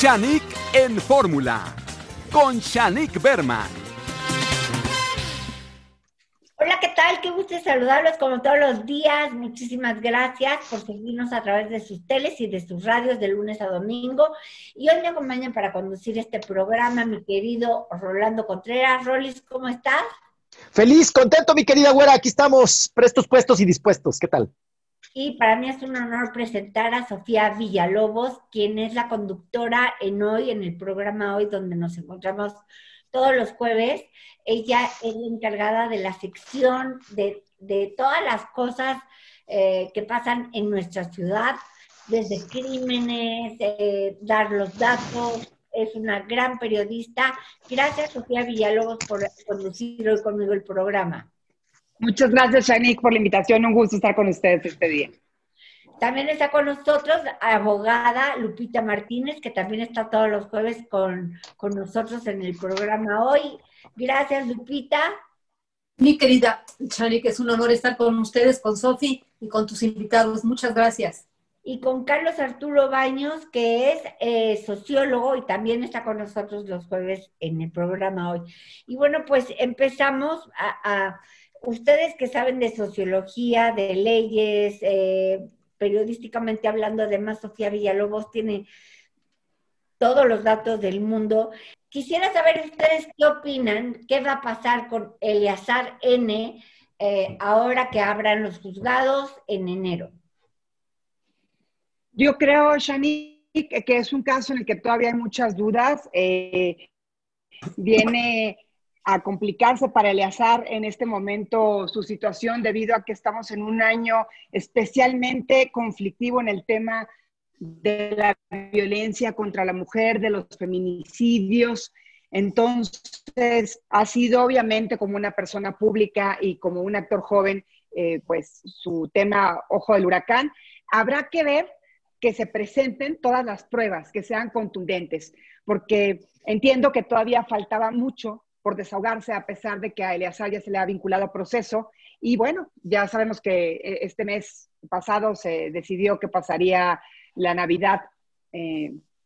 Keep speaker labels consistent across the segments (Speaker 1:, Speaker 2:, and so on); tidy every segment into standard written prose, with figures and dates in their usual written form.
Speaker 1: Shanique en Fórmula, con Shanique Berman.
Speaker 2: Hola, ¿qué tal? Qué gusto saludarlos como todos los días. Muchísimas gracias por seguirnos a través de sus teles y de sus radios de lunes a domingo. Y hoy me acompañan para conducir este programa mi querido Rolando Contreras. Rolis, ¿cómo estás?
Speaker 3: Feliz, contento, mi querida güera. Aquí estamos, prestos, puestos y dispuestos. ¿Qué tal?
Speaker 2: Y para mí es un honor presentar a Sofía Villalobos, quien es la conductora en el programa Hoy, donde nos encontramos todos los jueves. Ella es la encargada de la sección de todas las cosas que pasan en nuestra ciudad, desde crímenes, dar los datos. Es una gran periodista. Gracias, Sofía Villalobos, por conducir hoy conmigo el programa.
Speaker 4: Muchas gracias, Shanique, por la invitación. Un gusto estar con ustedes este día.
Speaker 2: También está con nosotros abogada Lupita Martínez, que también está todos los jueves con nosotros en el programa Hoy. Gracias, Lupita.
Speaker 5: Mi querida Shanique, es un honor estar con ustedes, con Sofi y con tus invitados. Muchas gracias.
Speaker 2: Y con Carlos Arturo Baños, que es sociólogo y también está con nosotros los jueves en el programa Hoy. Y bueno, pues empezamos ustedes que saben de sociología, de leyes, periodísticamente hablando, además Sofía Villalobos tiene todos los datos del mundo. Quisiera saber ustedes qué opinan, qué va a pasar con Eleazar N. Ahora que abran los juzgados en enero.
Speaker 4: Yo creo, Shanique, que es un caso en el que todavía hay muchas dudas. Viene a complicarse para Eleazar en este momento su situación debido a que estamos en un año especialmente conflictivo en el tema de la violencia contra la mujer, de los feminicidios. Entonces, ha sido obviamente como una persona pública y como un actor joven, pues su tema ojo del huracán. Habrá que ver que se presenten todas las pruebas, que sean contundentes, porque entiendo que todavía faltaba mucho por desahogarse, a pesar de que a Eleazar ya se le ha vinculado a proceso. Y bueno, ya sabemos que este mes pasado se decidió que pasaría la Navidad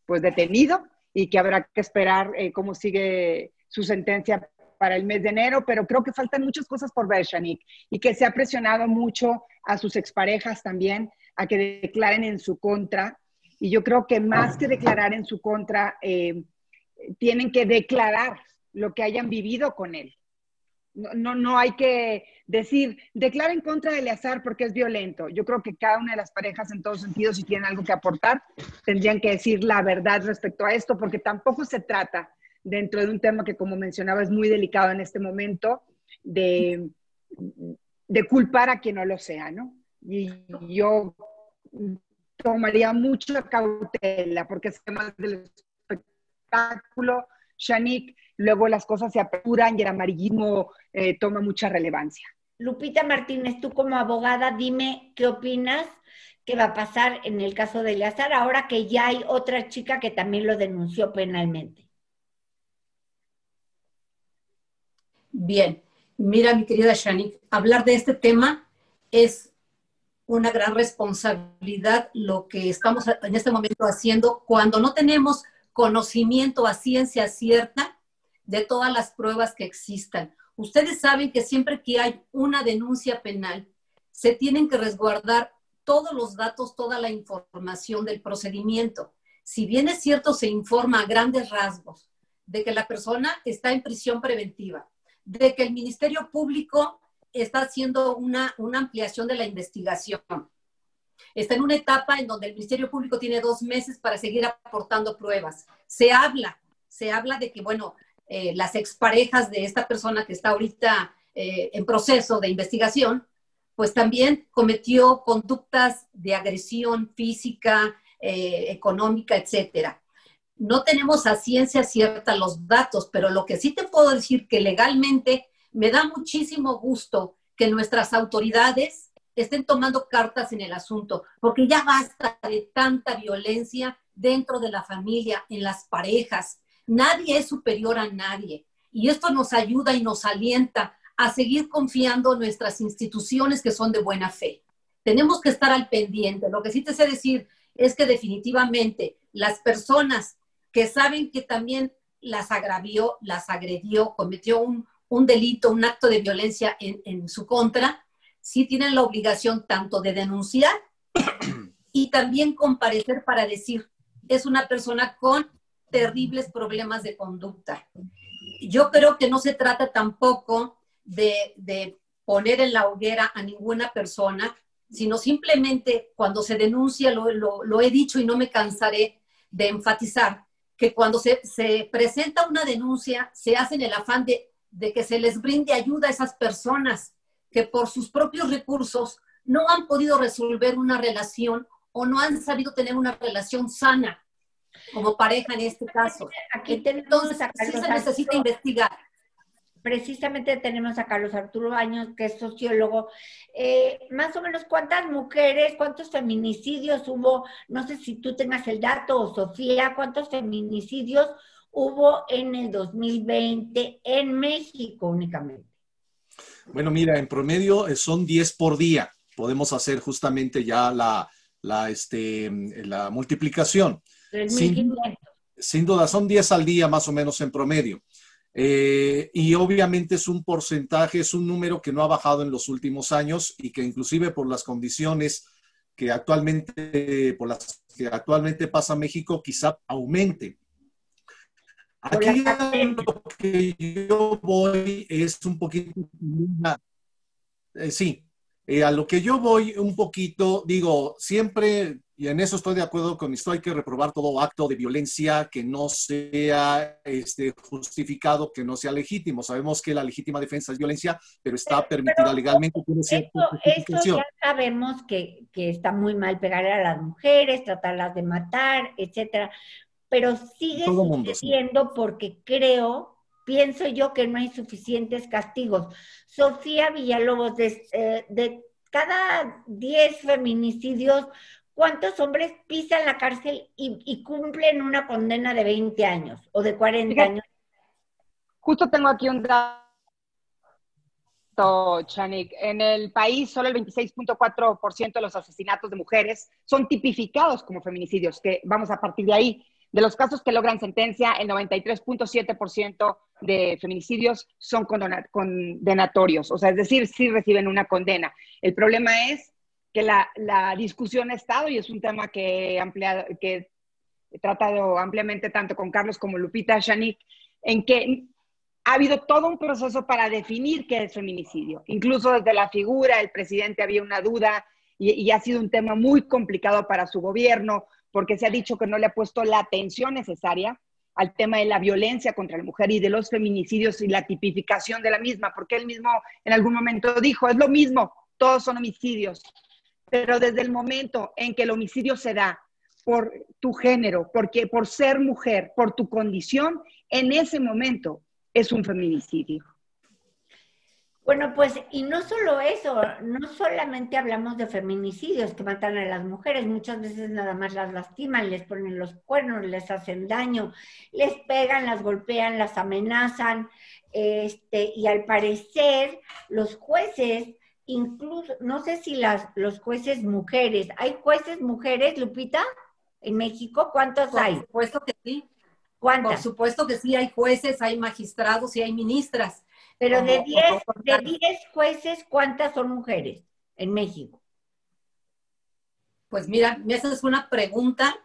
Speaker 4: pues detenido y que habrá que esperar cómo sigue su sentencia para el mes de enero, pero creo que faltan muchas cosas por ver, Shanique, y que se ha presionado mucho a sus exparejas también a que declaren en su contra. Y yo creo que más que declarar en su contra, tienen que declarar lo que hayan vivido con él. No hay que decir, declara en contra de Eleazar porque es violento. Yo creo que cada una de las parejas, en todos sentidos, si tienen algo que aportar, tendrían que decir la verdad respecto a esto, porque tampoco se trata, dentro de un tema que, como mencionaba, es muy delicado en este momento, de culpar a quien no lo sea, ¿no? Y yo tomaría mucha cautela, porque es tema del espectáculo, Shanique, luego las cosas se apresuran y el amarillismo toma mucha relevancia.
Speaker 2: Lupita Martínez, tú como abogada, dime qué opinas que va a pasar en el caso de Eleazar, ahora que ya hay otra chica que también lo denunció penalmente.
Speaker 5: Bien, mira, mi querida Shanique, hablar de este tema es una gran responsabilidad lo que estamos en este momento haciendo cuando no tenemos conocimiento a ciencia cierta de todas las pruebas que existan. Ustedes saben que siempre que hay una denuncia penal, se tienen que resguardar todos los datos, toda la información del procedimiento. Si bien es cierto, se informa a grandes rasgos de que la persona está en prisión preventiva, de que el Ministerio Público está haciendo una ampliación de la investigación. Está en una etapa en donde el Ministerio Público tiene 2 meses para seguir aportando pruebas. Se habla de que, bueno, las exparejas de esta persona que está ahorita en proceso de investigación, pues también cometió conductas de agresión física, económica, etcétera. No tenemos a ciencia cierta los datos, pero lo que sí te puedo decir que legalmente me da muchísimo gusto que nuestras autoridades estén tomando cartas en el asunto, porque ya basta de tanta violencia dentro de la familia, en las parejas. Nadie es superior a nadie. Y esto nos ayuda y nos alienta a seguir confiando en nuestras instituciones que son de buena fe. Tenemos que estar al pendiente. Lo que sí te sé decir es que definitivamente las personas que saben que también las agravió, las agredió, cometió un delito, un acto de violencia en su contra, sí tienen la obligación tanto de denunciar y también comparecer para decir, es una persona con terribles problemas de conducta. Yo creo que no se trata tampoco de poner en la hoguera a ninguna persona, sino simplemente cuando se denuncia, lo he dicho y no me cansaré de enfatizar, que cuando se presenta una denuncia, se hace en el afán de que se les brinde ayuda a esas personas que por sus propios recursos no han podido resolver una relación o no han sabido tener una relación sana como pareja en este caso.
Speaker 2: Aquí tenemos
Speaker 5: Entonces,
Speaker 2: a Carlos
Speaker 5: sí se necesita investigar.
Speaker 2: Precisamente tenemos a Carlos Arturo Baños, que es sociólogo. Más o menos, ¿cuántas mujeres, cuántos feminicidios hubo? No sé si tú tengas el dato, o Sofía, ¿cuántos feminicidios hubo en el 2020 en México únicamente?
Speaker 6: Bueno, mira, en promedio son 10 por día. Podemos hacer justamente ya la multiplicación.
Speaker 2: 3.500.
Speaker 6: Sin duda, son 10 al día más o menos en promedio. Y obviamente es un porcentaje, es un número que no ha bajado en los últimos años y que inclusive por las condiciones por las que actualmente pasa México, quizá aumente. Aquí a lo que yo voy es un poquito... sí, a lo que yo voy un poquito, digo, siempre, y en eso estoy de acuerdo con esto, hay que reprobar todo acto de violencia que no sea justificado, que no sea legítimo. Sabemos que la legítima defensa es violencia, pero está permitida legalmente. Tiene cierta
Speaker 2: eso ya sabemos que está muy mal pegar a las mujeres, tratarlas de matar, etcétera. Pero sigue sucediendo, sí, porque pienso yo que no hay suficientes castigos. Sofía Villalobos, de cada 10 feminicidios, ¿cuántos hombres pisan la cárcel y cumplen una condena de 20 años o de 40 años?
Speaker 4: Justo tengo aquí un dato, Chanik. En el país, solo el 26.4% de los asesinatos de mujeres son tipificados como feminicidios, que vamos a partir de ahí. De los casos que logran sentencia, el 93.7% de feminicidios son condenatorios, o sea, es decir, sí reciben una condena. El problema es que la discusión ha estado, y es un tema que he tratado ampliamente tanto con Carlos como Lupita, Chanik, en que ha habido todo un proceso para definir qué es feminicidio. Incluso desde la figura del presidente había una duda y ha sido un tema muy complicado para su gobierno, porque se ha dicho que no le ha puesto la atención necesaria al tema de la violencia contra la mujer y de los feminicidios y la tipificación de la misma, porque él mismo en algún momento dijo, es lo mismo, todos son homicidios, pero desde el momento en que el homicidio se da por tu género, porque por ser mujer, por tu condición, en ese momento es un feminicidio.
Speaker 2: Bueno, pues, y no solo eso, no solamente hablamos de feminicidios que matan a las mujeres, muchas veces nada más las lastiman, les ponen los cuernos, les hacen daño, les pegan, las golpean, las amenazan, y al parecer los jueces, incluso, no sé si los jueces mujeres, ¿hay jueces mujeres, Lupita, en México? ¿Cuántos hay?
Speaker 5: Por supuesto que sí.
Speaker 2: ¿Cuántas?
Speaker 5: Por supuesto que sí, hay jueces, hay magistrados y hay ministras.
Speaker 2: Pero de 10 jueces, ¿cuántas son mujeres en México?
Speaker 5: Pues mira, esa es una pregunta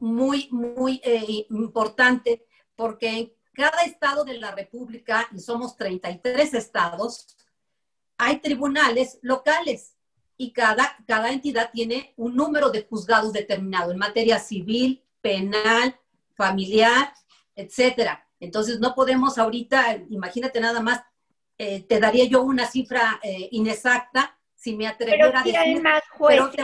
Speaker 5: muy, muy importante, porque en cada estado de la República, y somos 33 estados, hay tribunales locales y cada entidad tiene un número de juzgados determinado en materia civil, penal, familiar, etcétera. Entonces no podemos ahorita, imagínate nada más, te daría yo una cifra inexacta si me atreviera a decir, pero te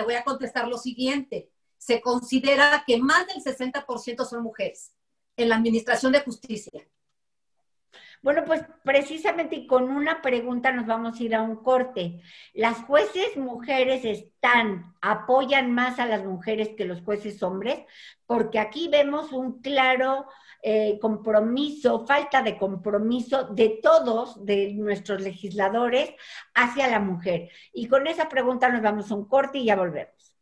Speaker 5: voy a contestar lo siguiente. Se considera que más del 60% son mujeres en la administración de justicia.
Speaker 2: Bueno, pues precisamente y con una pregunta nos vamos a ir a un corte. ¿Las jueces mujeres apoyan más a las mujeres que los jueces hombres? Porque aquí vemos un claro compromiso, falta de compromiso de todos, de nuestros legisladores, hacia la mujer. Y con esa pregunta nos vamos a un corte y ya volvemos.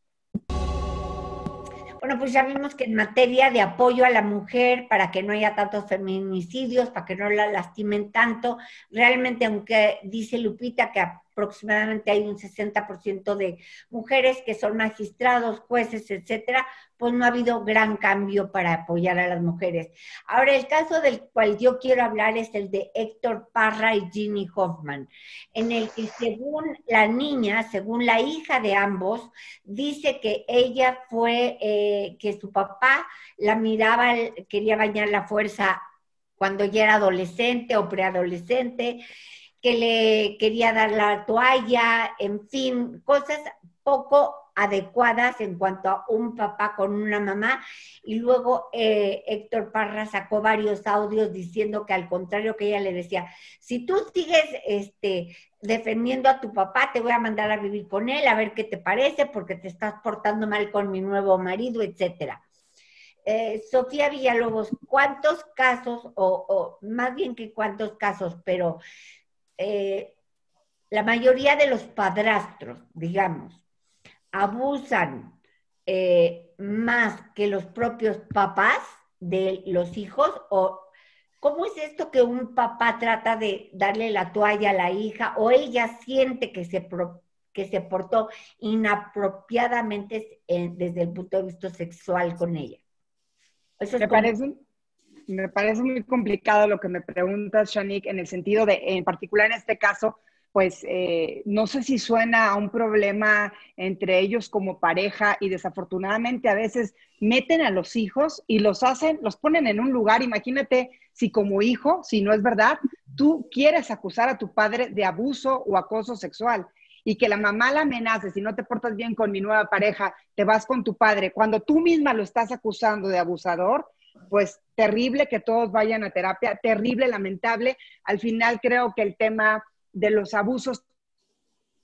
Speaker 2: Bueno, pues ya vimos que en materia de apoyo a la mujer, para que no haya tantos feminicidios, para que no la lastimen tanto, realmente, aunque dice Lupita que aproximadamente hay un 60% de mujeres que son magistrados, jueces, etcétera, pues no ha habido gran cambio para apoyar a las mujeres. Ahora, el caso del cual yo quiero hablar es el de Héctor Parra y Ginny Hoffman, en el que según la niña, según la hija de ambos, dice que ella fue, que su papá la miraba, quería bañar la fuerza cuando ya era adolescente o preadolescente, que le quería dar la toalla, en fin, cosas poco adecuadas en cuanto a un papá con una mamá. Y luego Héctor Parra sacó varios audios diciendo que al contrario, que ella le decía, si tú sigues defendiendo a tu papá, te voy a mandar a vivir con él, a ver qué te parece, porque te estás portando mal con mi nuevo marido, etcétera. Sofía Villalobos, ¿cuántos casos, o más bien que cuántos casos, pero la mayoría de los padrastros, digamos, abusan más que los propios papás de los hijos? ¿O cómo es esto que un papá trata de darle la toalla a la hija o ella siente que se portó inapropiadamente desde el punto de vista sexual con ella? Eso es
Speaker 4: Me parece muy complicado lo que me preguntas, Shanique, en el sentido de, en particular en este caso, pues no sé si suena a un problema entre ellos como pareja y desafortunadamente a veces meten a los hijos y los ponen en un lugar. Imagínate si como hijo, si no es verdad, tú quieres acusar a tu padre de abuso o acoso sexual y que la mamá la amenace, si no te portas bien con mi nueva pareja, te vas con tu padre, cuando tú misma lo estás acusando de abusador. Pues terrible que todos vayan a terapia, terrible, lamentable. Al final creo que el tema de los abusos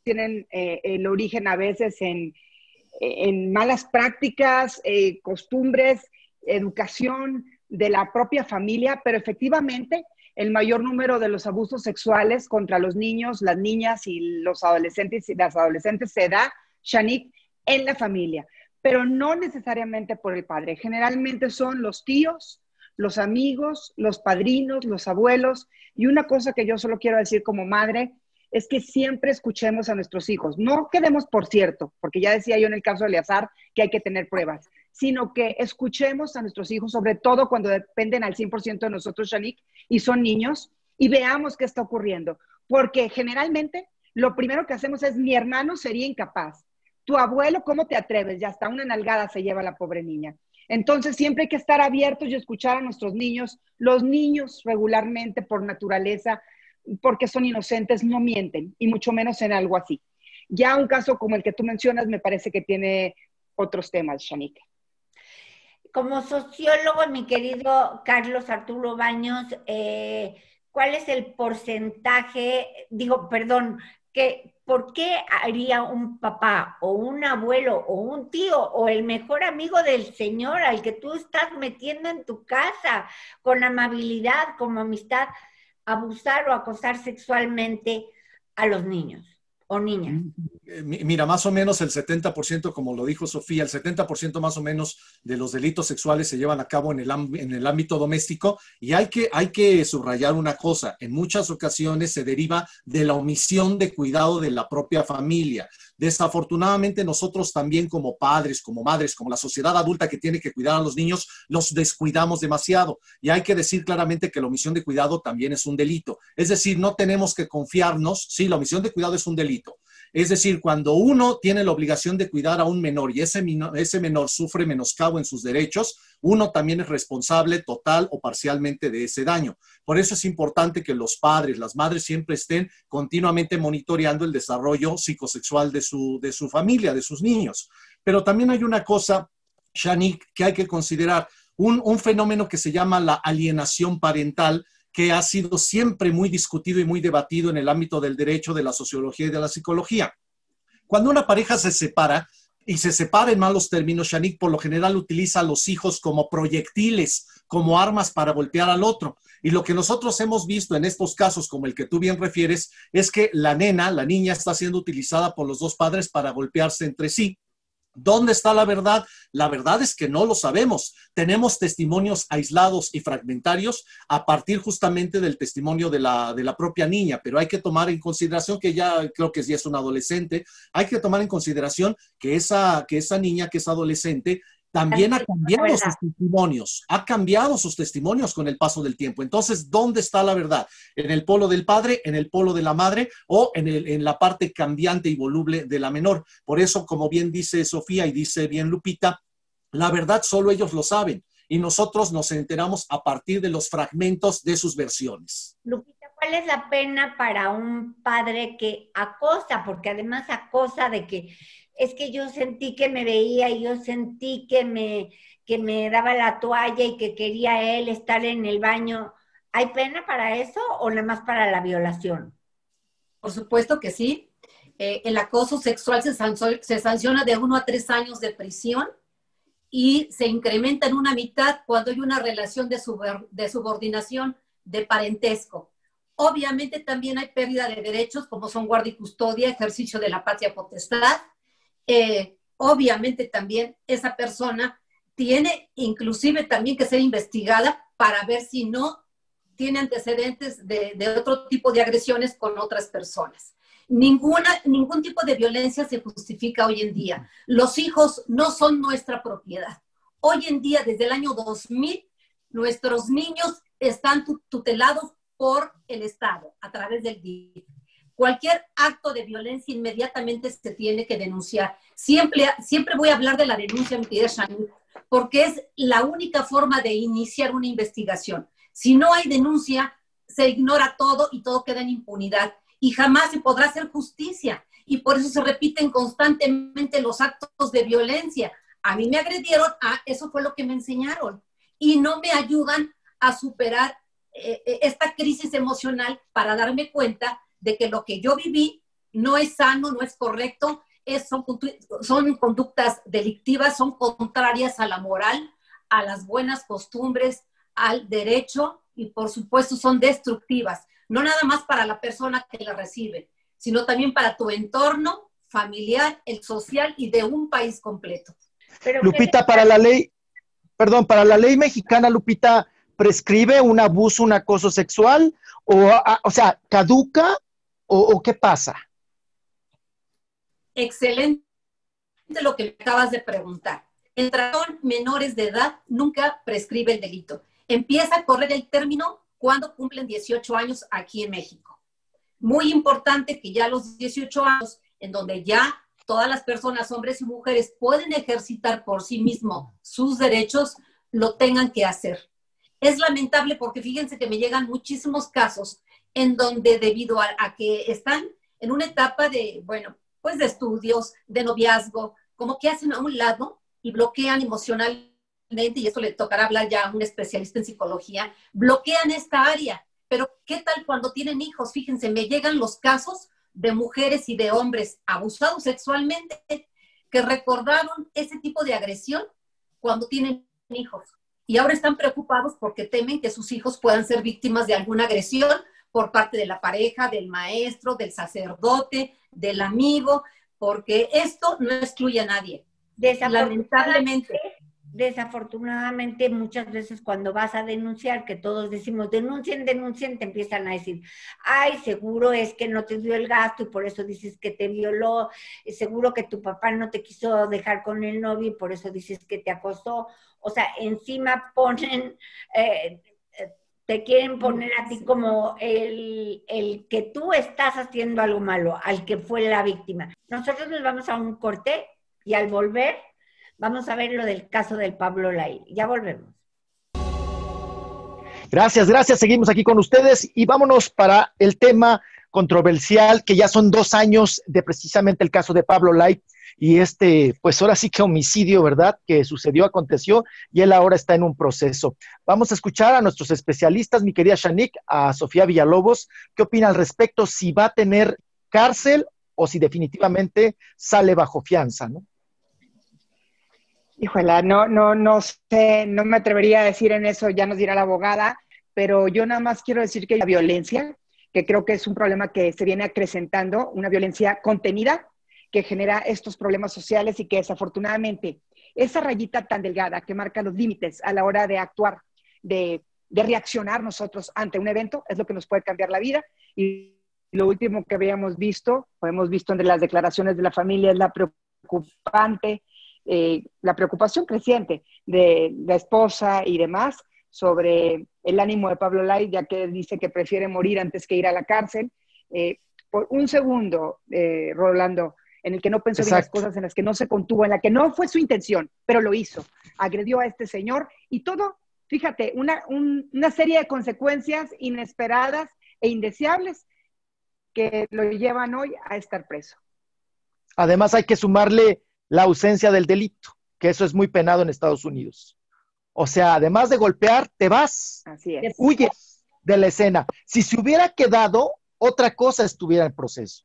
Speaker 4: tienen el origen a veces en malas prácticas, costumbres, educación de la propia familia, pero efectivamente el mayor número de los abusos sexuales contra los niños, las niñas y los adolescentes y las adolescentes se da, Shanique, en la familia, pero no necesariamente por el padre. Generalmente son los tíos, los amigos, los padrinos, los abuelos. Y una cosa que yo solo quiero decir como madre es que siempre escuchemos a nuestros hijos. No quedemos por cierto, porque ya decía yo en el caso de Eleazar que hay que tener pruebas, sino que escuchemos a nuestros hijos, sobre todo cuando dependen al 100% de nosotros, Shanique, y son niños, y veamos qué está ocurriendo. Porque generalmente lo primero que hacemos es, mi hermano sería incapaz. Tu abuelo, ¿cómo te atreves? Ya hasta una nalgada se lleva la pobre niña. Entonces siempre hay que estar abiertos y escuchar a nuestros niños. Los niños regularmente, por naturaleza, porque son inocentes, no mienten, y mucho menos en algo así. Ya un caso como el que tú mencionas me parece que tiene otros temas, Shanique.
Speaker 2: Como sociólogo, mi querido Carlos Arturo Baños, ¿cuál es el porcentaje, ¿por qué haría un papá o un abuelo o un tío o el mejor amigo del señor al que tú estás metiendo en tu casa con amabilidad, como amistad, abusar o acosar sexualmente a los niños o niñas?
Speaker 6: Mira, más o menos el 70%, como lo dijo Sofía, el 70% más o menos de los delitos sexuales se llevan a cabo en el ámbito doméstico, y hay que subrayar una cosa: en muchas ocasiones se deriva de la omisión de cuidado de la propia familia. Desafortunadamente nosotros también como padres, como madres, como la sociedad adulta que tiene que cuidar a los niños, los descuidamos demasiado, y hay que decir claramente que la omisión de cuidado también es un delito. Es decir, no tenemos que confiarnos. Sí, la omisión de cuidado es un delito. Es decir, cuando uno tiene la obligación de cuidar a un menor y ese menor sufre menoscabo en sus derechos, uno también es responsable total o parcialmente de ese daño. Por eso es importante que los padres, las madres siempre estén continuamente monitoreando el desarrollo psicosexual de su familia, de sus niños. Pero también hay una cosa, Shanique, que hay que considerar, un fenómeno que se llama la alienación parental, que ha sido siempre muy discutido y muy debatido en el ámbito del derecho, de la sociología y de la psicología. Cuando una pareja se separa, y se separa en malos términos, Shanique por lo general utiliza a los hijos como proyectiles, como armas para golpear al otro. Y lo que nosotros hemos visto en estos casos, como el que tú bien refieres, es que la niña está siendo utilizada por los dos padres para golpearse entre sí. ¿Dónde está la verdad? La verdad es que no lo sabemos. Tenemos testimonios aislados y fragmentarios a partir justamente del testimonio de la propia niña, pero hay que tomar en consideración que ya creo que ya es una adolescente, hay que tomar en consideración que esa niña, que es adolescente, también ha cambiado sus testimonios con el paso del tiempo. Entonces, ¿dónde está la verdad? ¿En el polo del padre, en el polo de la madre o en la parte cambiante y voluble de la menor? Por eso, como bien dice Sofía y dice bien Lupita, la verdad solo ellos lo saben y nosotros nos enteramos a partir de los fragmentos de sus versiones.
Speaker 2: Lupita, ¿cuál es la pena para un padre que acosa? Porque además acosa de que es que yo sentí que me veía y yo sentí que me daba la toalla y que quería él estar en el baño. ¿Hay pena para eso o nada más para la violación?
Speaker 5: Por supuesto que sí. El acoso sexual se sanciona de 1 a 3 años de prisión y se incrementa en una mitad cuando hay una relación de subordinación, de parentesco. Obviamente también hay pérdida de derechos como son guardia y custodia, ejercicio de la patria potestad. Obviamente también esa persona tiene inclusive también que ser investigada para ver si no tiene antecedentes de otro tipo de agresiones con otras personas. Ningún tipo de violencia se justifica hoy en día. Los hijos no son nuestra propiedad. Hoy en día, desde el año 2000, nuestros niños están tutelados por el Estado a través del DIF. Cualquier acto de violencia inmediatamente se tiene que denunciar. Siempre voy a hablar de la denuncia, mi querida Shani, porque es la única forma de iniciar una investigación. Si no hay denuncia, se ignora todo y todo queda en impunidad y jamás se podrá hacer justicia. Y por eso se repiten constantemente los actos de violencia. A mí me agredieron, eso fue lo que me enseñaron. Y no me ayudan a superar esta crisis emocional para darme cuenta de que lo que yo viví no es sano, no es correcto, son conductas delictivas, son contrarias a la moral, a las buenas costumbres, al derecho y por supuesto son destructivas, no nada más para la persona que la recibe, sino también para tu entorno familiar, el social y de un país completo.
Speaker 2: Pero
Speaker 3: Lupita, para la ley mexicana, Lupita, ¿prescribe un abuso, un acoso sexual? O sea, ¿caduca o qué pasa?
Speaker 5: Excelente lo que me acabas de preguntar. Entre menores de edad nunca prescribe el delito. Empieza a correr el término cuando cumplen 18 años aquí en México. Muy importante que ya a los 18 años, en donde ya todas las personas, hombres y mujeres, pueden ejercitar por sí mismos sus derechos, lo tengan que hacer. Es lamentable porque fíjense que me llegan muchísimos casos en donde debido a que están en una etapa de, pues de estudios, de noviazgo, como que hacen a un lado y bloquean emocionalmente, y eso le tocará hablar ya a un especialista en psicología, bloquean esta área. Pero ¿qué tal cuando tienen hijos? Fíjense, me llegan los casos de mujeres y de hombres abusados sexualmente que recordaron ese tipo de agresión cuando tienen hijos. Y ahora están preocupados porque temen que sus hijos puedan ser víctimas de alguna agresión por parte de la pareja, del maestro, del sacerdote, del amigo, porque esto no excluye a nadie. Lamentablemente.
Speaker 2: Desafortunadamente, muchas veces cuando vas a denunciar, que todos decimos, denuncien, te empiezan a decir, ay, seguro es que no te dio el gasto y por eso dices que te violó, seguro que tu papá no te quiso dejar con el novio y por eso dices que te acosó. O sea, encima ponen, te quieren poner a ti como el que tú estás haciendo algo malo, al que fue la víctima. Nosotros nos vamos a un corte y al volver vamos a ver lo del caso del Pablo Lai. Ya volvemos.
Speaker 3: Gracias. Seguimos aquí con ustedes y vámonos para el tema controversial, que ya son 2 años de precisamente el caso de Pablo Lai y pues ahora sí que homicidio, ¿verdad? Que aconteció y él ahora está en un proceso. Vamos a escuchar a nuestros especialistas, mi querida Shanique, a Sofía Villalobos, ¿qué opina al respecto? Si va a tener cárcel o si definitivamente sale bajo fianza, ¿no?
Speaker 4: Híjola, no sé, no me atrevería a decir en eso, ya nos dirá la abogada, pero yo nada más quiero decir que la violencia, que creo que es un problema que se viene acrecentando, una violencia contenida, que genera estos problemas sociales y que desafortunadamente esa rayita tan delgada que marca los límites a la hora de actuar, de reaccionar nosotros ante un evento, es lo que nos puede cambiar la vida. Y lo último que habíamos visto, o hemos visto entre las declaraciones de la familia, es la preocupante, la preocupación creciente de la esposa y demás sobre el ánimo de Pablo Lay, ya que dice que prefiere morir antes que ir a la cárcel. Por un segundo, Rolando, en el que no pensó bien las cosas, en las que no se contuvo, en la que no fue su intención, pero lo hizo. Agredió a este señor y todo, fíjate, una serie de consecuencias inesperadas e indeseables que lo llevan hoy a estar preso.
Speaker 3: Además hay que sumarle la ausencia del delito, que eso es muy penado en Estados Unidos. O sea, además de golpear, te vas,
Speaker 4: así es,
Speaker 3: huyes de la escena. Si se hubiera quedado, otra cosa estuviera en proceso.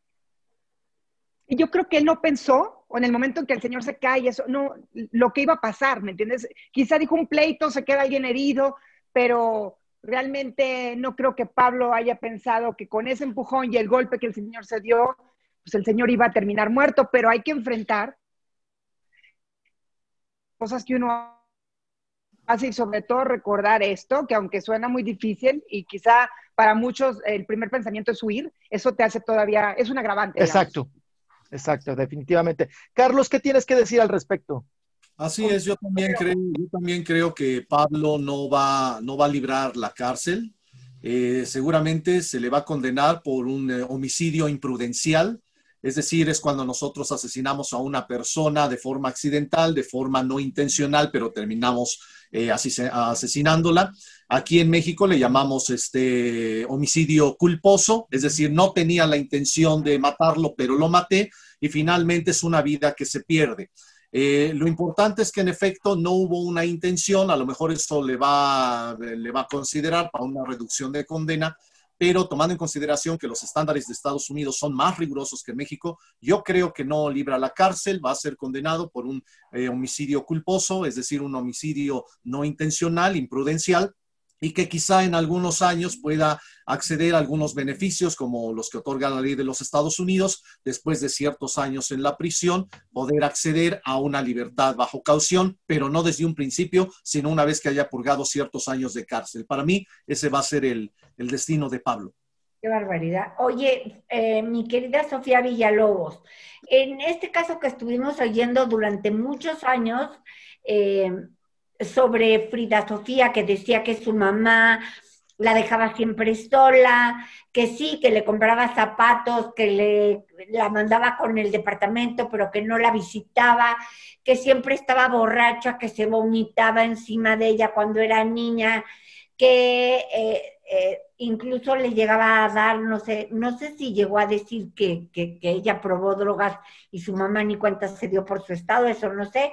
Speaker 4: Y yo creo que él no pensó, o en el momento en que el señor se cae, eso, no, lo que iba a pasar, ¿me entiendes? Quizá dijo un pleito, se queda alguien herido, pero realmente no creo que Pablo haya pensado que con ese empujón y el golpe que el señor se dio, pues el señor iba a terminar muerto, pero hay que enfrentar cosas que uno hace y sobre todo recordar esto, que aunque suena muy difícil y quizá para muchos el primer pensamiento es huir, eso te hace todavía, es un agravante.
Speaker 3: Exacto. Digamos. Exacto, definitivamente. Carlos, ¿qué tienes que decir al respecto?
Speaker 6: Así es, yo también creo que Pablo no va a librar la cárcel. Seguramente se le va a condenar por un homicidio imprudencial. Es decir, es cuando nosotros asesinamos a una persona de forma accidental, de forma no intencional, pero terminamos asesinándola. Aquí en México le llamamos homicidio culposo, es decir, no tenía la intención de matarlo, pero lo maté y finalmente es una vida que se pierde. Lo importante es que en efecto no hubo una intención, a lo mejor eso le va a considerar para una reducción de condena, pero tomando en consideración que los estándares de Estados Unidos son más rigurosos que México, yo creo que no libra la cárcel, va a ser condenado por un homicidio culposo, es decir, un homicidio no intencional, imprudencial, y que quizá en algunos años pueda acceder a algunos beneficios como los que otorga la ley de los Estados Unidos, después de ciertos años en la prisión, poder acceder a una libertad bajo caución, pero no desde un principio, sino una vez que haya purgado ciertos años de cárcel. Para mí, ese va a ser el destino de Pablo.
Speaker 2: Qué barbaridad. Oye, mi querida Sofía Villalobos, en este caso que estuvimos oyendo durante muchos años, sobre Frida Sofía, que decía que su mamá la dejaba siempre sola, que sí, que le compraba zapatos, que la mandaba con el departamento, pero que no la visitaba, que siempre estaba borracha, que se vomitaba encima de ella cuando era niña, que incluso le llegaba a dar, no sé si llegó a decir que ella probó drogas y su mamá ni cuenta se dio por su estado, eso no sé,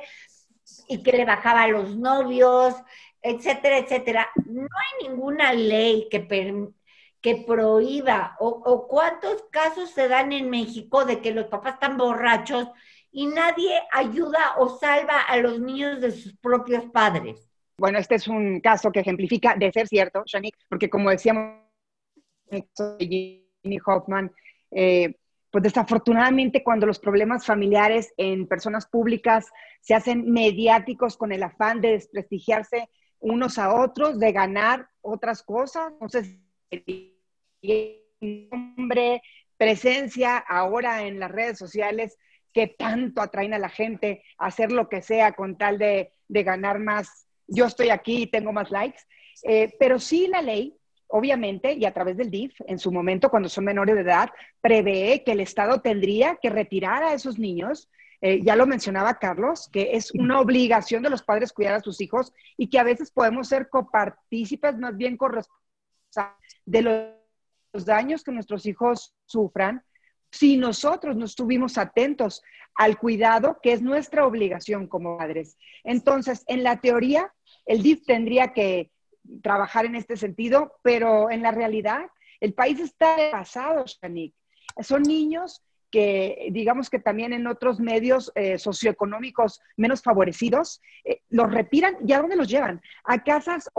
Speaker 2: y que le bajaba a los novios, etcétera, etcétera. No hay ninguna ley que prohíba, o cuántos casos se dan en México de que los papás están borrachos y nadie ayuda o salva a los niños de sus propios padres.
Speaker 4: Bueno, este es un caso que ejemplifica, de ser cierto, Shanique, porque como decíamos, Ginny Hoffman, pues desafortunadamente cuando los problemas familiares en personas públicas se hacen mediáticos con el afán de desprestigiarse unos a otros, de ganar otras cosas, no sé si nombre, presencia ahora en las redes sociales que tanto atraen a la gente a hacer lo que sea con tal de ganar más. Yo estoy aquí y tengo más likes, pero sí la ley, obviamente, y a través del DIF, en su momento, cuando son menores de edad, prevé que el Estado tendría que retirar a esos niños. Ya lo mencionaba Carlos, que es una obligación de los padres cuidar a sus hijos y que a veces podemos ser copartícipes, más bien corresponsables de los daños que nuestros hijos sufran si nosotros no estuvimos atentos al cuidado que es nuestra obligación como padres. Entonces, en la teoría, el DIF tendría que trabajar en este sentido, pero en la realidad el país está desfasado, Shanique. Son niños que digamos que también en otros medios socioeconómicos menos favorecidos, los retiran. ¿Y a dónde los llevan? A casas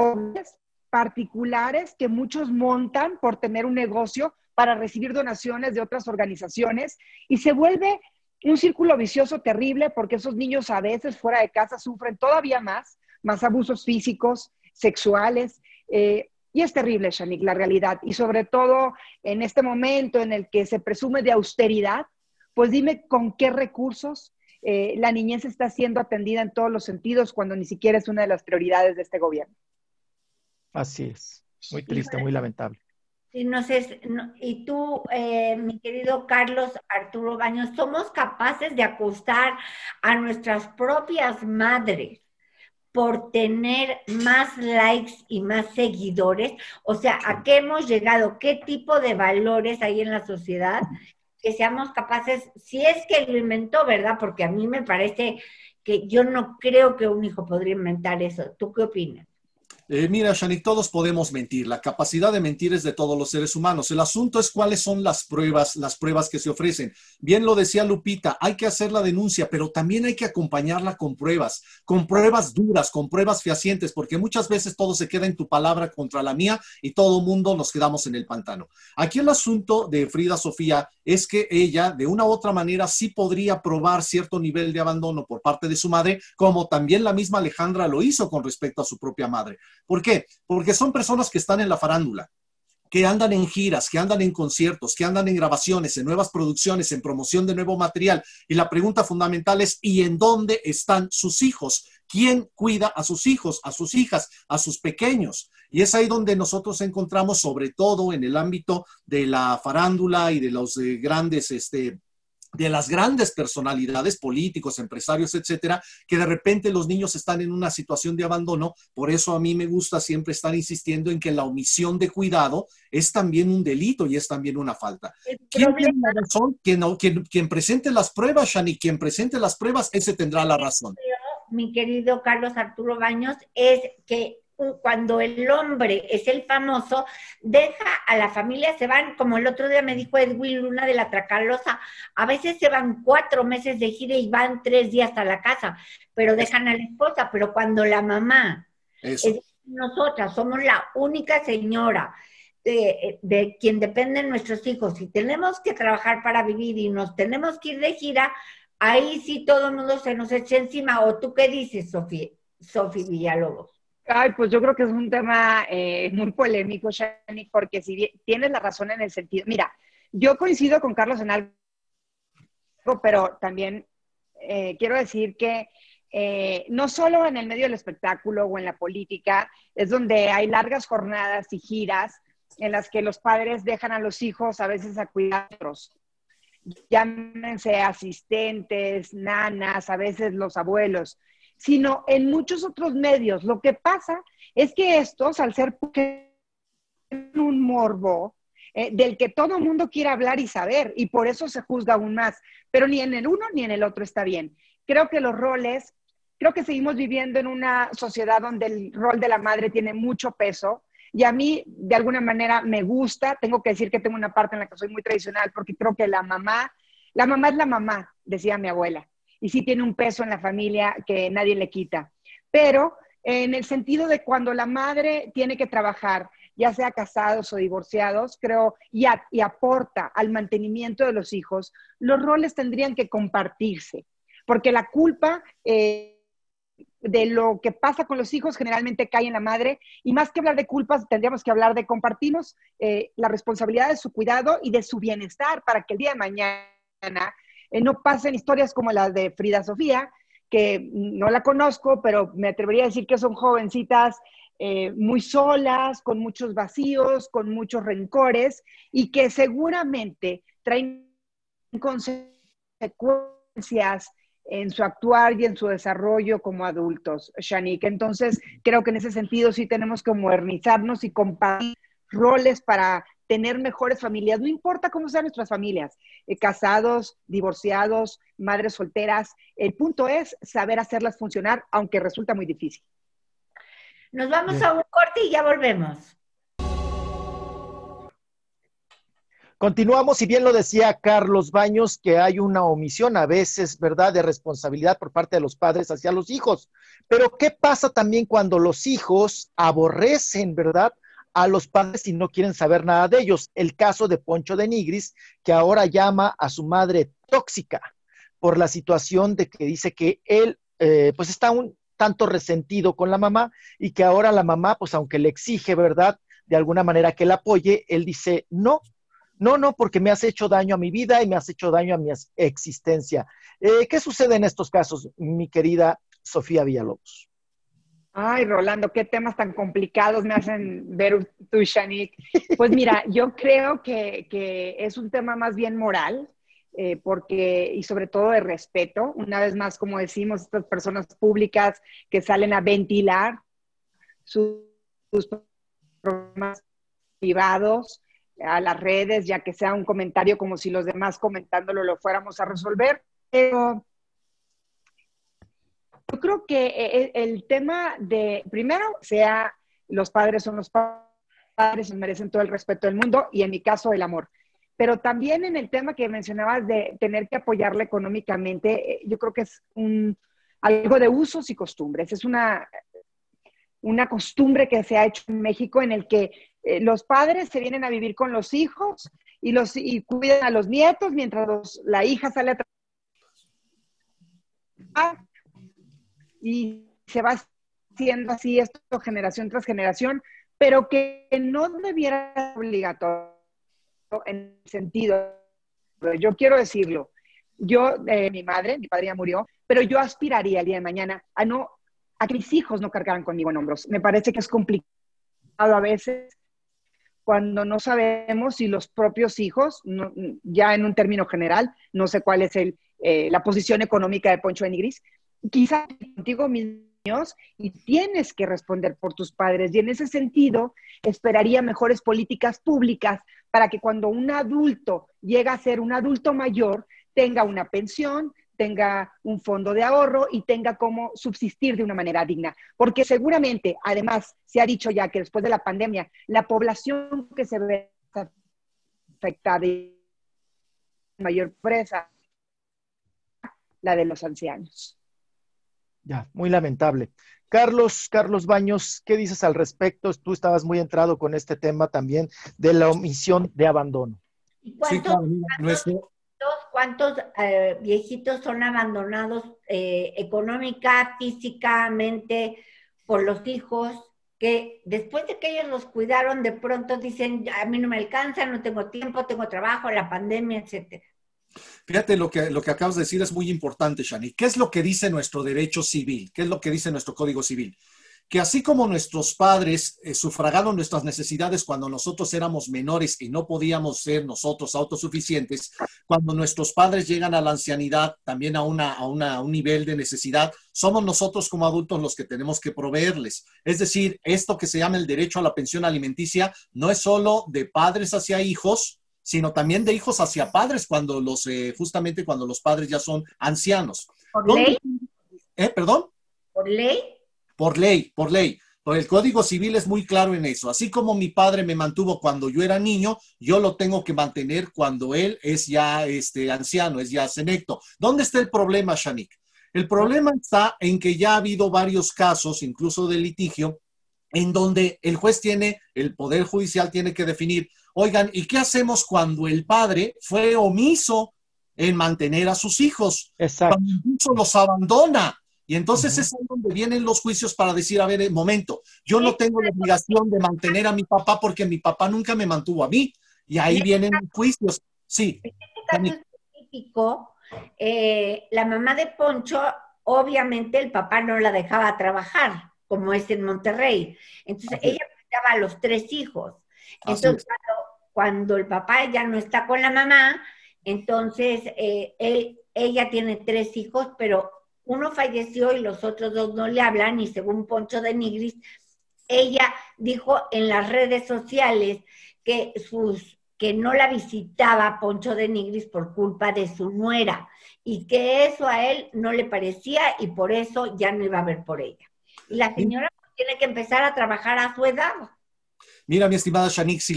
Speaker 4: particulares que muchos montan por tener un negocio para recibir donaciones de otras organizaciones y se vuelve un círculo vicioso terrible, porque esos niños a veces fuera de casa sufren todavía más abusos físicos, sexuales, y es terrible, Shanique, la realidad. Y sobre todo en este momento en el que se presume de austeridad, pues dime con qué recursos la niñez está siendo atendida en todos los sentidos cuando ni siquiera es una de las prioridades de este gobierno.
Speaker 3: Así es. Muy triste, muy lamentable.
Speaker 2: Sí, y tú, mi querido Carlos Arturo Baños, ¿somos capaces de acostar a nuestras propias madres por tener más likes y más seguidores? O sea, ¿a qué hemos llegado? ¿Qué tipo de valores hay en la sociedad que seamos capaces, si es que lo inventó, ¿verdad? Porque a mí me parece que yo no creo que un hijo podría inventar eso. ¿Tú qué opinas?
Speaker 6: Mira, Shanique, todos podemos mentir. La capacidad de mentir es de todos los seres humanos. El asunto es cuáles son las pruebas que se ofrecen. Bien lo decía Lupita, hay que hacer la denuncia, pero también hay que acompañarla con pruebas duras, con pruebas fehacientes, porque muchas veces todo se queda en tu palabra contra la mía y todo mundo nos quedamos en el pantano. Aquí el asunto de Frida Sofía es que ella, de una u otra manera, sí podría probar cierto nivel de abandono por parte de su madre, como también la misma Alejandra lo hizo con respecto a su propia madre. ¿Por qué? Porque son personas que están en la farándula, que andan en giras, que andan en conciertos, que andan en grabaciones, en nuevas producciones, en promoción de nuevo material. Y la pregunta fundamental es, ¿y en dónde están sus hijos? ¿Quién cuida a sus hijos, a sus hijas, a sus pequeños? Y es ahí donde nosotros encontramos, sobre todo en el ámbito de la farándula y de los grandes de las grandes personalidades, políticos, empresarios, etcétera, que de repente los niños están en una situación de abandono. Por eso a mí me gusta siempre estar insistiendo en que la omisión de cuidado es también un delito y es también una falta. ¿Quién tiene la razón? Quien presente las pruebas, Shani, quien presente las pruebas, ese tendrá la razón.
Speaker 2: Mi querido Carlos Arturo Baños, es que cuando el hombre es el famoso, deja a la familia, se van, como el otro día me dijo Edwin Luna de la Tracalosa, a veces se van 4 meses de gira y van 3 días a la casa, pero dejan a la esposa. Pero cuando la mamá, es decir, nosotras somos la única señora de quien dependen nuestros hijos y tenemos que trabajar para vivir y nos tenemos que ir de gira, ahí sí todo el mundo se nos echa encima. ¿O tú qué dices, Sofi Villalobos?
Speaker 4: Ay, pues yo creo que es un tema muy polémico, Shani, porque si bien tienes la razón en el sentido, mira, yo coincido con Carlos en algo, pero también quiero decir que no solo en el medio del espectáculo o en la política es donde hay largas jornadas y giras en las que los padres dejan a los hijos a veces a cuidarlos, llámense asistentes, nanas, a veces los abuelos, sino en muchos otros medios. Lo que pasa es que estos, al ser un morbo, del que todo el mundo quiere hablar y saber, y por eso se juzga aún más, pero ni en el uno ni en el otro está bien. Creo que los roles, creo que seguimos viviendo en una sociedad donde el rol de la madre tiene mucho peso, y a mí, de alguna manera, me gusta. Tengo que decir que tengo una parte en la que soy muy tradicional, porque creo que la mamá es la mamá, decía mi abuela, y sí tiene un peso en la familia que nadie le quita. Pero en el sentido de cuando la madre tiene que trabajar, ya sea casados o divorciados, creo, y aporta al mantenimiento de los hijos, los roles tendrían que compartirse, porque la culpa de lo que pasa con los hijos generalmente cae en la madre, y más que hablar de culpas, tendríamos que hablar de compartirnos la responsabilidad de su cuidado y de su bienestar, para que el día de mañana no pasen historias como la de Frida Sofía, que no la conozco, pero me atrevería a decir que son jovencitas muy solas, con muchos vacíos, con muchos rencores, y que seguramente traen consecuencias en su actuar y en su desarrollo como adultos, Shanique. Entonces, creo que en ese sentido sí tenemos que modernizarnos y compartir roles para tener mejores familias, no importa cómo sean nuestras familias, casados, divorciados, madres solteras. El punto es saber hacerlas funcionar, aunque resulta muy difícil.
Speaker 2: Nos vamos a un corte y ya volvemos.
Speaker 3: Continuamos, y bien lo decía Carlos Baños, que hay una omisión a veces, ¿verdad?, de responsabilidad por parte de los padres hacia los hijos. Pero ¿qué pasa también cuando los hijos aborrecen, ¿verdad?, a los padres y no quieren saber nada de ellos? El caso de Poncho de Nigris, que ahora llama a su madre tóxica. por la situación de que dice que él pues está un tanto resentido con la mamá y que ahora la mamá, pues aunque le exige, ¿verdad?, de alguna manera que la apoye, él dice, no, porque me has hecho daño a mi vida y me has hecho daño a mi existencia. ¿Qué sucede en estos casos, mi querida Sofía Villalobos?
Speaker 4: Ay, Rolando, qué temas tan complicados me hacen ver tú, Shanique. Pues mira, yo creo que es un tema más bien moral, porque, y sobre todo de respeto, una vez más, como decimos, estas personas públicas que salen a ventilar sus problemas privados a las redes, ya que sea un comentario como si los demás comentándolo lo fuéramos a resolver. Pero yo creo que el tema de, primero, sea los padres son los padres, merecen todo el respeto del mundo y en mi caso el amor. Pero también en el tema que mencionabas de tener que apoyarle económicamente, yo creo que es algo de usos y costumbres. Es una costumbre que se ha hecho en México en el que los padres se vienen a vivir con los hijos y cuidan a los nietos mientras la hija sale a trabajar y se va haciendo así esto generación tras generación, pero que no debiera ser obligatorio en el sentido, yo quiero decirlo, mi padre ya murió, pero yo aspiraría el día de mañana a que mis hijos no cargaran conmigo en hombros. Me parece que es complicado a veces cuando no sabemos si los propios hijos, ya en un término general, no sé cuál es la posición económica de Poncho de Nigris, quizás contigo mismos y tienes que responder por tus padres. Y en ese sentido, esperaría mejores políticas públicas para que cuando un adulto llega a ser un adulto mayor, tenga una pensión, tenga un fondo de ahorro y tenga cómo subsistir de una manera digna. Porque seguramente, además, se ha dicho ya que después de la pandemia, la población que se ve afectada y mayor presa, la de los ancianos.
Speaker 3: Ya, muy lamentable. Carlos Baños, ¿qué dices al respecto? Tú estabas muy entrado con este tema también de la omisión de abandono.
Speaker 2: Sí, claro, ¿cuántos viejitos son abandonados económica, físicamente por los hijos? Que después de que ellos los cuidaron, de pronto dicen, a mí no me alcanza, no tengo tiempo, tengo trabajo, la pandemia, etcétera.
Speaker 6: Fíjate, lo que acabas de decir es muy importante, Shani. ¿Qué es lo que dice nuestro derecho civil? ¿Qué es lo que dice nuestro Código Civil? Que así como nuestros padres sufragaron nuestras necesidades cuando nosotros éramos menores y no podíamos ser nosotros autosuficientes, cuando nuestros padres llegan a la ancianidad, también a un nivel de necesidad, somos nosotros como adultos los que tenemos que proveerles. Es decir, esto que se llama el derecho a la pensión alimenticia no es solo de padres hacia hijos, sino también de hijos hacia padres justamente cuando los padres ya son ancianos.
Speaker 2: ¿Por ley?
Speaker 6: ¿Perdón?
Speaker 2: ¿Por ley?
Speaker 6: Por ley. El Código Civil es muy claro en eso. Así como mi padre me mantuvo cuando yo era niño, yo lo tengo que mantener cuando él es ya anciano, es ya senecto. ¿Dónde está el problema, Shanique? El problema está en que ya ha habido varios casos, incluso de litigio, en donde el Poder Judicial tiene que definir, oigan, ¿y qué hacemos cuando el padre fue omiso en mantener a sus hijos?
Speaker 3: Exacto.
Speaker 6: Cuando incluso los abandona. Y entonces es ahí donde vienen los juicios para decir, a ver, momento, yo no tengo la obligación de mantener a mi papá porque mi papá nunca me mantuvo a mí. Y ahí vienen juicios. Sí.
Speaker 2: En este caso específico, la mamá de Poncho, obviamente el papá no la dejaba trabajar, como es en Monterrey. Entonces ella cuidaba a los 3 hijos. Entonces cuando el papá ya no está con la mamá, entonces ella tiene 3 hijos, pero uno falleció y los otros 2 no le hablan, y según Poncho de Nigris, ella dijo en las redes sociales que no la visitaba Poncho de Nigris por culpa de su nuera, y que eso a él no le parecía y por eso ya no iba a ver por ella. Y la señora tiene que empezar a trabajar a su edad.
Speaker 6: Mira, mi estimada Shanique, si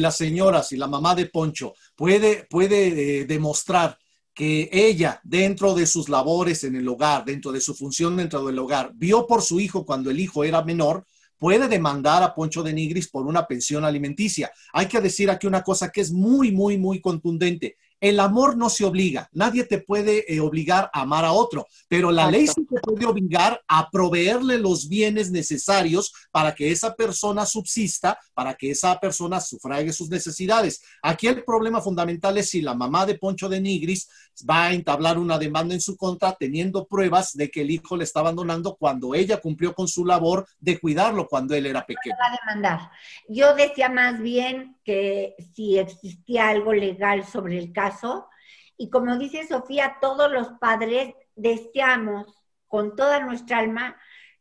Speaker 6: la mamá de Poncho puede demostrar que ella, dentro de sus labores en el hogar, dentro de su función dentro del hogar, vio por su hijo cuando el hijo era menor, puede demandar a Poncho de Nigris por una pensión alimenticia. Hay que decir aquí una cosa que es muy, muy, muy contundente. El amor no se obliga, nadie te puede obligar a amar a otro, pero la ley sí te puede obligar a proveerle los bienes necesarios para que esa persona subsista, para que esa persona sufrague sus necesidades. Aquí el problema fundamental es si la mamá de Poncho de Nigris va a entablar una demanda en su contra teniendo pruebas de que el hijo le está abandonando cuando ella cumplió con su labor de cuidarlo cuando él era pequeño.
Speaker 2: Va a demandar. Yo decía más bien que si existía algo legal sobre el caso, y como dice Sofía, todos los padres deseamos con toda nuestra alma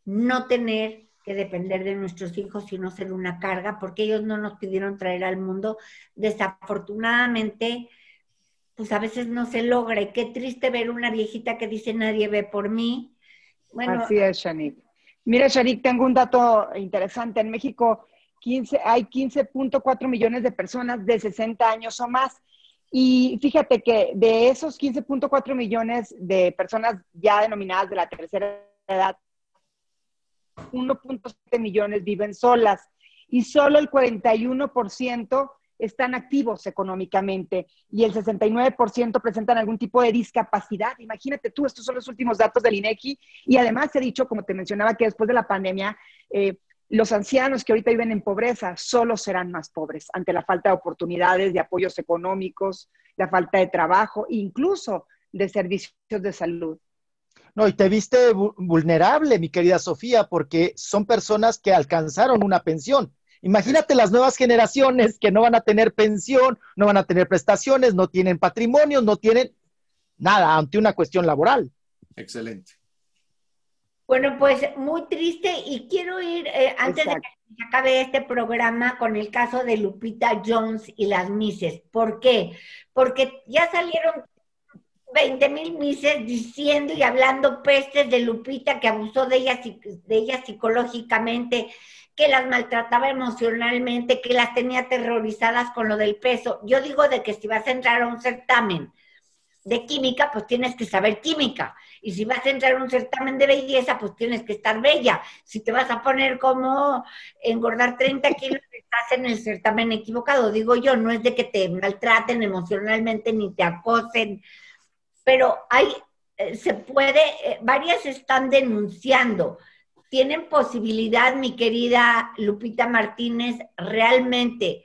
Speaker 2: no tener que depender de nuestros hijos, sino ser una carga, porque ellos no nos pidieron traer al mundo. Desafortunadamente, pues a veces no se logra, y qué triste ver una viejita que dice nadie ve por mí. Bueno,
Speaker 4: así es, Shanique. Mira, Shanique, tengo un dato interesante. En México hay 15.4 millones de personas de 60 años o más. Y fíjate que de esos 15.4 millones de personas ya denominadas de la tercera edad, 1.7 millones viven solas y solo el 41% están activos económicamente y el 69% presentan algún tipo de discapacidad. Imagínate tú, estos son los últimos datos del INEGI, y además se ha dicho, como te mencionaba, que después de la pandemia, los ancianos que ahorita viven en pobreza solo serán más pobres ante la falta de oportunidades, de apoyos económicos, la falta de trabajo, incluso de servicios de salud.
Speaker 3: No, y te viste vulnerable, mi querida Sofía, porque son personas que alcanzaron una pensión. Imagínate las nuevas generaciones que no van a tener pensión, no van a tener prestaciones, no tienen patrimonio, no tienen nada ante una cuestión laboral.
Speaker 6: Excelente.
Speaker 2: Bueno, pues muy triste, y quiero ir, antes de que se acabe este programa, con el caso de Lupita Jones y las Misses. ¿Por qué? Porque ya salieron 20,000 Misses diciendo y hablando pestes de Lupita, que abusó de ellas psicológicamente, que las maltrataba emocionalmente, que las tenía aterrorizadas con lo del peso. Yo digo de que si vas a entrar a un certamen de química, pues tienes que saber química. Y si vas a entrar a un certamen de belleza, pues tienes que estar bella. Si te vas a poner como engordar 30 kilos, estás en el certamen equivocado. Digo yo, no es de que te maltraten emocionalmente ni te acosen, pero se puede, varias están denunciando. ¿Tienen posibilidad, mi querida Lupita Martínez, realmente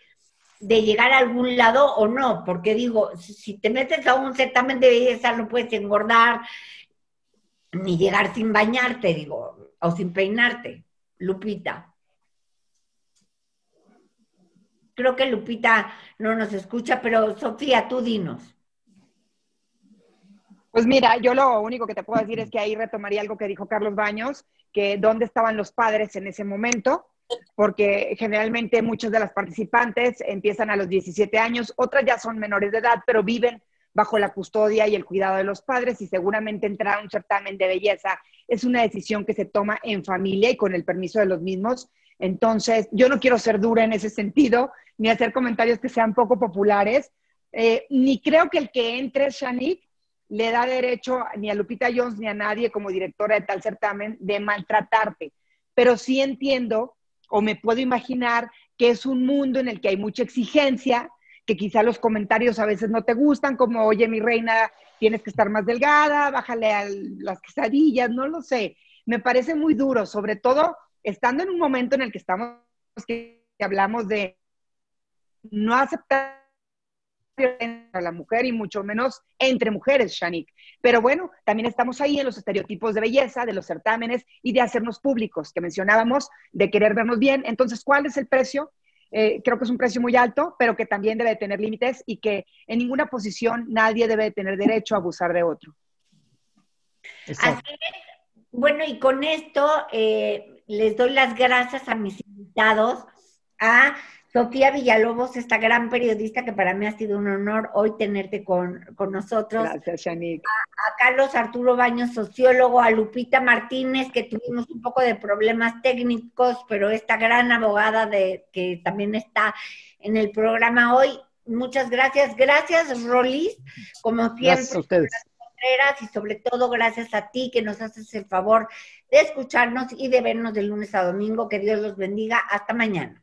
Speaker 2: de llegar a algún lado o no? Porque digo, si te metes a un certamen de belleza no puedes engordar ni llegar sin bañarte, digo, o sin peinarte, Lupita. Creo que Lupita no nos escucha, pero Sofía, tú dinos.
Speaker 4: Pues mira, yo lo único que te puedo decir es que ahí retomaría algo que dijo Carlos Baños, que dónde estaban los padres en ese momento, porque generalmente muchas de las participantes empiezan a los 17 años, otras ya son menores de edad, pero viven bajo la custodia y el cuidado de los padres, y seguramente entrar a un certamen de belleza es una decisión que se toma en familia y con el permiso de los mismos. Entonces, yo no quiero ser dura en ese sentido, ni hacer comentarios que sean poco populares, ni creo que el que entre, Shanique, le da derecho ni a Lupita Jones ni a nadie como directora de tal certamen de maltratarte. Pero sí entiendo, o me puedo imaginar, que es un mundo en el que hay mucha exigencia, que quizá los comentarios a veces no te gustan, como, oye, mi reina, tienes que estar más delgada, bájale a las quesadillas, no lo sé. Me parece muy duro, sobre todo estando en un momento en el que estamos, que hablamos de no aceptar a la mujer y mucho menos entre mujeres, Shanique. Pero bueno, también estamos ahí en los estereotipos de belleza, de los certámenes y de hacernos públicos, que mencionábamos, de querer vernos bien. Entonces, ¿cuál es el precio? Creo que es un precio muy alto, pero que también debe tener límites, y que en ninguna posición nadie debe tener derecho a abusar de otro.
Speaker 2: Exacto. Así es. Bueno, y con esto les doy las gracias a mis invitados, a Sofía Villalobos, esta gran periodista, que para mí ha sido un honor hoy tenerte con nosotros.
Speaker 4: Gracias, Shanique.
Speaker 2: A Carlos Arturo Baños, sociólogo, a Lupita Martínez, que tuvimos un poco de problemas técnicos, pero esta gran abogada que también está en el programa hoy. Muchas gracias. Gracias, Rolis, como siempre.
Speaker 3: Gracias a ustedes.
Speaker 2: Y sobre todo gracias a ti, que nos haces el favor de escucharnos y de vernos de lunes a domingo. Que Dios los bendiga. Hasta mañana.